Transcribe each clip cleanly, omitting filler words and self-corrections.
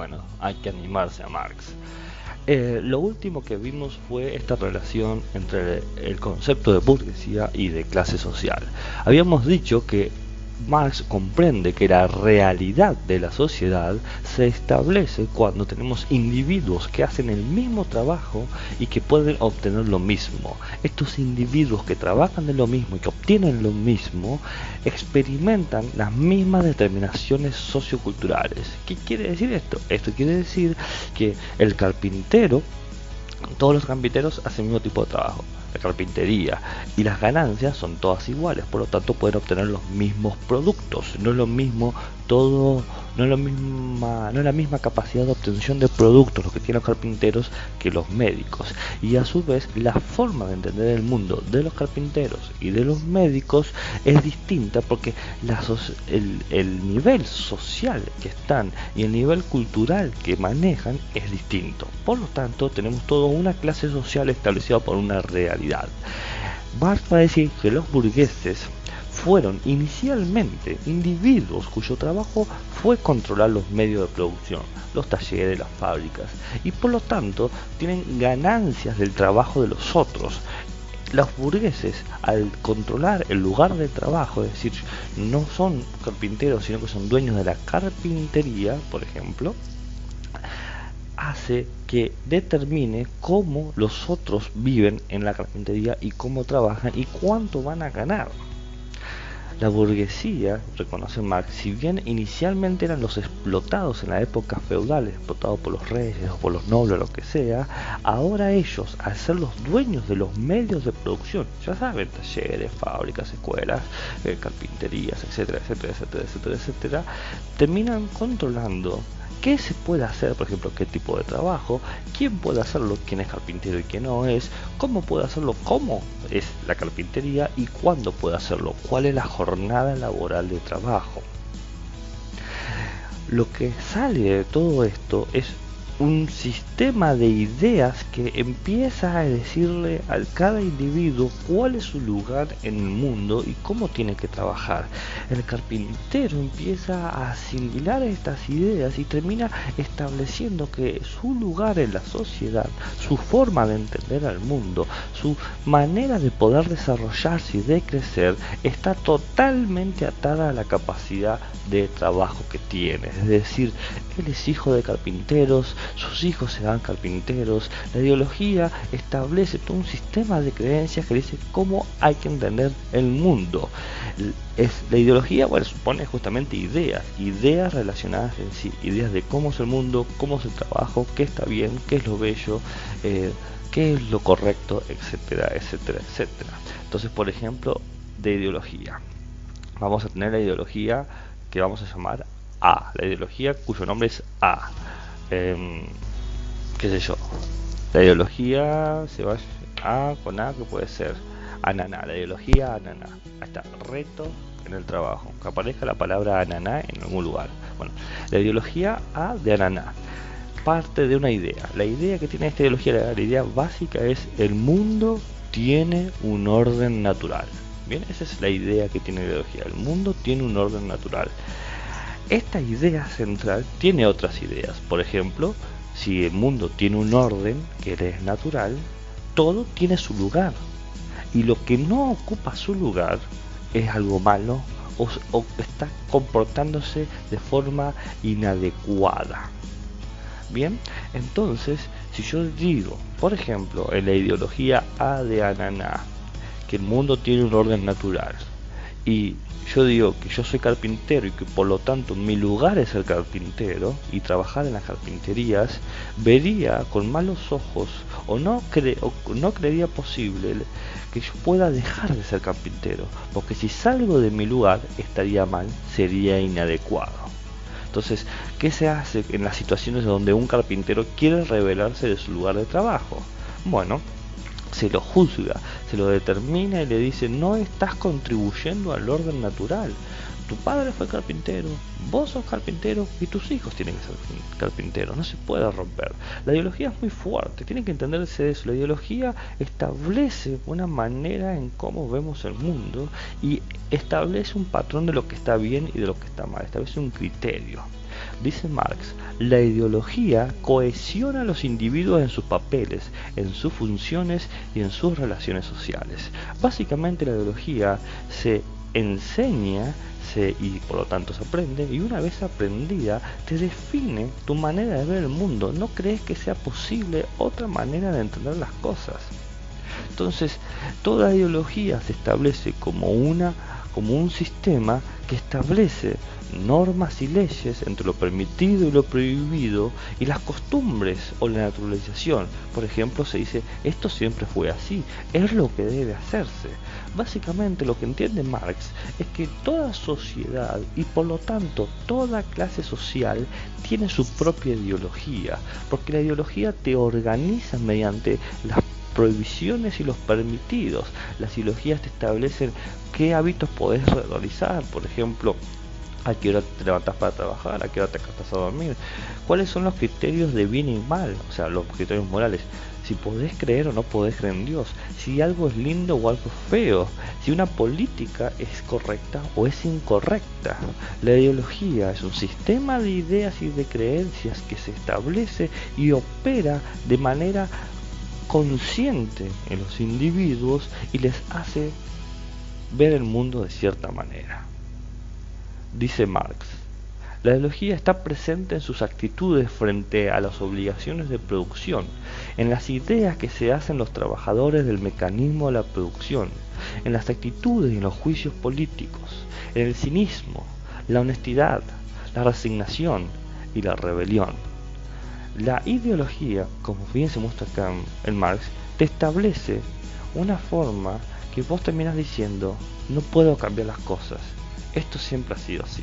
bueno, hay que animarse a Marx. Lo último que vimos fue esta relación entre el concepto de burguesía y de clase social. Habíamos dicho que Marx comprende que la realidad de la sociedad se establece cuando tenemos individuos que hacen el mismo trabajo y que pueden obtener lo mismo. Estos individuos que trabajan de lo mismo y que obtienen lo mismo experimentan las mismas determinaciones socioculturales. ¿Qué quiere decir esto? Esto quiere decir que el carpintero, todos los carpinteros hacen el mismo tipo de trabajo, la carpintería, y las ganancias son todas iguales, por lo tanto pueden obtener los mismos productos. No es lo mismo todo, no es la misma capacidad de obtención de productos los que tienen los carpinteros que los médicos. Y a su vez la forma de entender el mundo de los carpinteros y de los médicos es distinta, porque el nivel social que están y el nivel cultural que manejan es distinto. Por lo tanto tenemos toda una clase social establecida por una realidad. Marx va a decir que los burgueses fueron inicialmente individuos cuyo trabajo fue controlar los medios de producción, los talleres, las fábricas, y por lo tanto tienen ganancias del trabajo de los otros. Los burgueses, al controlar el lugar de trabajo, es decir, no son carpinteros sino que son dueños de la carpintería, por ejemplo, hace que determine cómo los otros viven en la carpintería y cómo trabajan y cuánto van a ganar. La burguesía, reconoce Marx, si bien inicialmente eran los explotados en la época feudal, explotados por los reyes o por los nobles o lo que sea, ahora ellos, al ser los dueños de los medios de producción, ya saben, talleres, fábricas, escuelas, carpinterías, etcétera, etcétera, etcétera, etcétera, etcétera, terminan controlando qué se puede hacer, por ejemplo, qué tipo de trabajo, quién puede hacerlo, quién es carpintero y quién no es, cómo puede hacerlo, cómo es la carpintería y cuándo puede hacerlo, cuál es la jornada laboral de trabajo. Lo que sale de todo esto es un sistema de ideas que empieza a decirle a cada individuo cuál es su lugar en el mundo y cómo tiene que trabajar. El carpintero empieza a asimilar estas ideas y termina estableciendo que su lugar en la sociedad, su forma de entender al mundo, su manera de poder desarrollarse y de crecer está totalmente atada a la capacidad de trabajo que tiene. Es decir, él es hijo de carpinteros, sus hijos serán carpinteros. La ideología establece todo un sistema de creencias que dice cómo hay que entender el mundo. La ideología, bueno, supone justamente ideas relacionadas en sí, ideas de cómo es el mundo, cómo es el trabajo, qué está bien, qué es lo bello, qué es lo correcto, etcétera, etcétera, etcétera. Entonces, por ejemplo, de ideología, vamos a tener la ideología que vamos a llamar A, la ideología cuyo nombre es A. Qué sé yo, la ideología se va a con A, que puede ser ananá, la ideología ananá. Ahí está, reto en el trabajo, que aparezca la palabra ananá en algún lugar. Bueno, la ideología A de ananá parte de una idea. La idea que tiene esta ideología, la idea básica es: el mundo tiene un orden natural. Bien, esa es la idea que tiene la ideología, el mundo tiene un orden natural. Esta idea central tiene otras ideas. Por ejemplo, si el mundo tiene un orden que es natural, todo tiene su lugar. Y lo que no ocupa su lugar es algo malo o está comportándose de forma inadecuada. Bien, entonces, si yo digo, por ejemplo, en la ideología A de ananá, que el mundo tiene un orden natural, y yo digo que yo soy carpintero y que por lo tanto mi lugar es el carpintero y trabajar en las carpinterías, vería con malos ojos o no creería posible que yo pueda dejar de ser carpintero, porque si salgo de mi lugar estaría mal, sería inadecuado. Entonces, ¿qué se hace en las situaciones donde un carpintero quiere rebelarse de su lugar de trabajo? Bueno, se lo juzga, se lo determina y le dice: no estás contribuyendo al orden natural. Tu padre fue carpintero, vos sos carpintero y tus hijos tienen que ser carpinteros, no se puede romper. La ideología es muy fuerte, tiene que entenderse eso. La ideología establece una manera en cómo vemos el mundo y establece un patrón de lo que está bien y de lo que está mal, establece un criterio. Dice Marx, la ideología cohesiona a los individuos en sus papeles, en sus funciones y en sus relaciones sociales. Básicamente la ideología se enseña y por lo tanto se aprende, y una vez aprendida te define tu manera de ver el mundo. No crees que sea posible otra manera de entender las cosas. Entonces toda ideología se establece como un sistema que establece normas y leyes entre lo permitido y lo prohibido, y las costumbres o la naturalización. Por ejemplo, se dice, esto siempre fue así, es lo que debe hacerse. Básicamente lo que entiende Marx es que toda sociedad y por lo tanto toda clase social tiene su propia ideología, porque la ideología te organiza mediante las prohibiciones y los permitidos. Las ideologías te establecen qué hábitos podés realizar, por ejemplo, a qué hora te levantas para trabajar, a qué hora te acostas a dormir, cuáles son los criterios de bien y mal, o sea, los criterios morales, si podés creer o no podés creer en Dios, si algo es lindo o algo es feo, si una política es correcta o es incorrecta. La ideología es un sistema de ideas y de creencias que se establece y opera de manera consciente en los individuos y les hace ver el mundo de cierta manera. Dice Marx, la ideología está presente en sus actitudes frente a las obligaciones de producción, en las ideas que se hacen los trabajadores del mecanismo de la producción, en las actitudes y en los juicios políticos, en el cinismo, la honestidad, la resignación y la rebelión. La ideología, como bien se muestra acá en Marx, te establece una forma que vos terminas diciendo, no puedo cambiar las cosas, esto siempre ha sido así.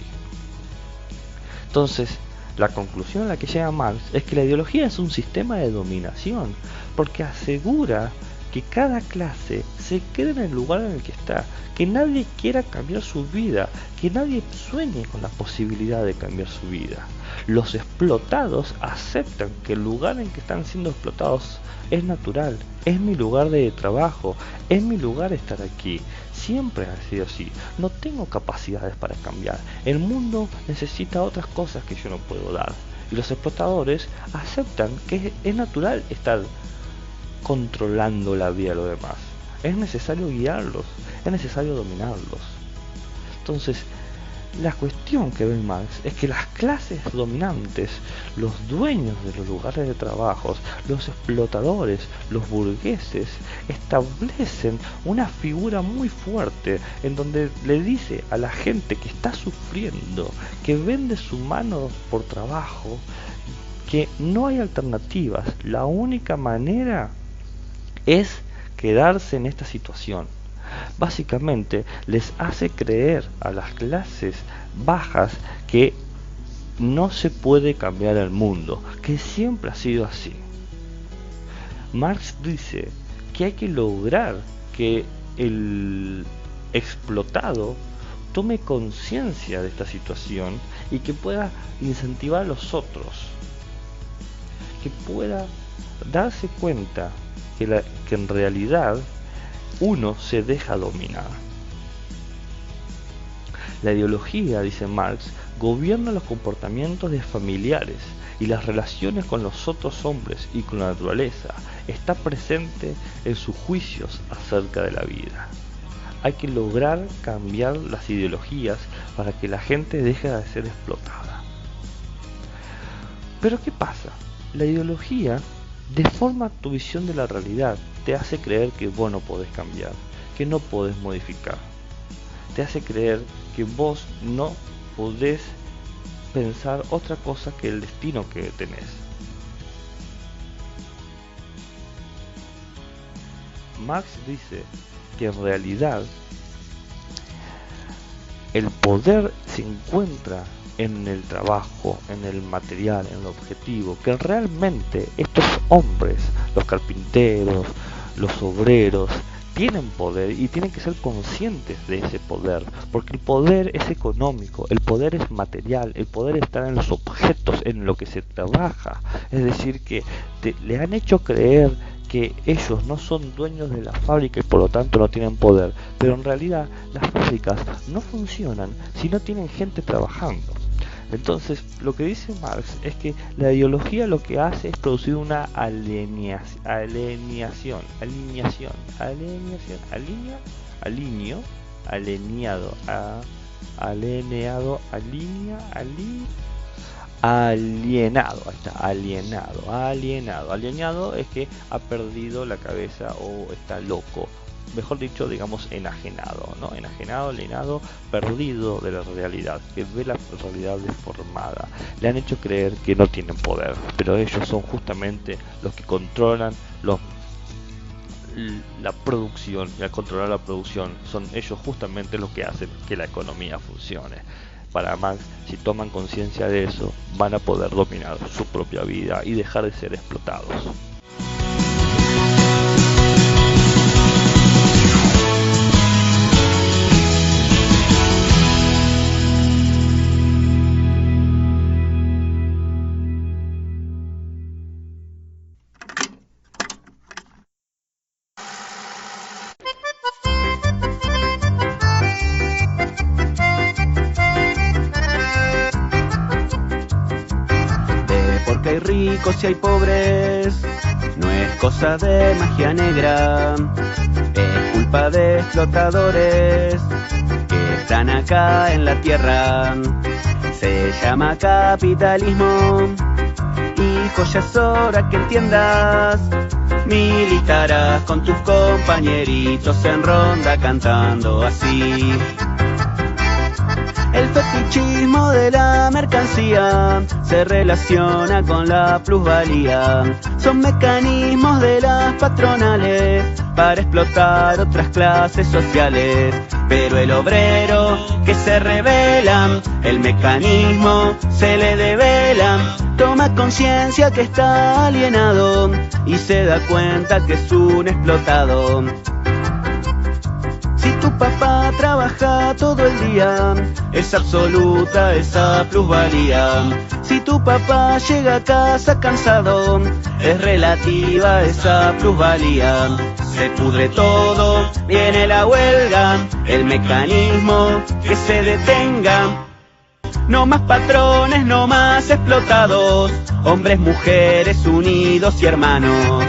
Entonces, la conclusión a la que llega Marx es que la ideología es un sistema de dominación, porque asegura que cada clase se quede en el lugar en el que está, que nadie quiera cambiar su vida, que nadie sueñe con la posibilidad de cambiar su vida. Los explotados aceptan que el lugar en que están siendo explotados es natural, es mi lugar de trabajo, es mi lugar estar aquí. Siempre ha sido así, no tengo capacidades para cambiar. El mundo necesita otras cosas que yo no puedo dar. Y los explotadores aceptan que es natural estar controlando la vida de los demás. Es necesario guiarlos, es necesario dominarlos. Entonces, la cuestión que ve Marx es que las clases dominantes, los dueños de los lugares de trabajo, los explotadores, los burgueses, establecen una figura muy fuerte en donde le dice a la gente que está sufriendo, que vende su mano por trabajo, que no hay alternativas, la única manera es quedarse en esta situación. Básicamente les hace creer a las clases bajas que no se puede cambiar el mundo, que siempre ha sido así. Marx dice que hay que lograr que el explotado tome conciencia de esta situación y que pueda incentivar a los otros, que pueda darse cuenta que en realidad uno se deja dominar. La ideología, dice Marx, gobierna los comportamientos de familiares y las relaciones con los otros hombres y con la naturaleza. Está presente en sus juicios acerca de la vida. Hay que lograr cambiar las ideologías para que la gente deje de ser explotada. Pero ¿qué pasa? La ideología deforma tu visión de la realidad, te hace creer que vos no podés cambiar, que no podés modificar, te hace creer que vos no podés pensar otra cosa que el destino que tenés. Marx dice que en realidad el poder se encuentra en el trabajo, en el material, en el objetivo, que realmente estos hombres, los carpinteros, los obreros, tienen poder y tienen que ser conscientes de ese poder, porque el poder es económico, el poder es material, el poder está en los objetos, en lo que se trabaja. Es decir, que le han hecho creer que ellos no son dueños de la fábrica y por lo tanto no tienen poder, pero en realidad las fábricas no funcionan si no tienen gente trabajando. Entonces, lo que dice Marx es que la ideología lo que hace es producir una alineación, alienado es que ha perdido la cabeza o está loco. Mejor dicho, digamos, enajenado, ¿no? Enajenado, alienado, perdido de la realidad, que ve la realidad deformada. Le han hecho creer que no tienen poder, pero ellos son justamente los que controlan la producción, y al controlar la producción son ellos justamente los que hacen que la economía funcione. Para Marx, si toman conciencia de eso, van a poder dominar su propia vida y dejar de ser explotados. Porque hay ricos y hay pobres, no es cosa de magia negra, es culpa de explotadores que están acá en la tierra. Se llama capitalismo, hijo, ya es hora que entiendas. Militarás con tus compañeritos en ronda cantando así. El fetichismo de la mercancía se relaciona con la plusvalía. Son mecanismos de las patronales para explotar otras clases sociales. Pero el obrero que se revela, el mecanismo se le devela. Toma conciencia que está alienado y se da cuenta que es un explotado. Si tu papá trabaja todo el día, es absoluta esa plusvalía. Si tu papá llega a casa cansado, es relativa esa plusvalía. Se pudre todo, viene la huelga, el mecanismo que se detenga. No más patrones, no más explotados, hombres, mujeres, unidos y hermanos.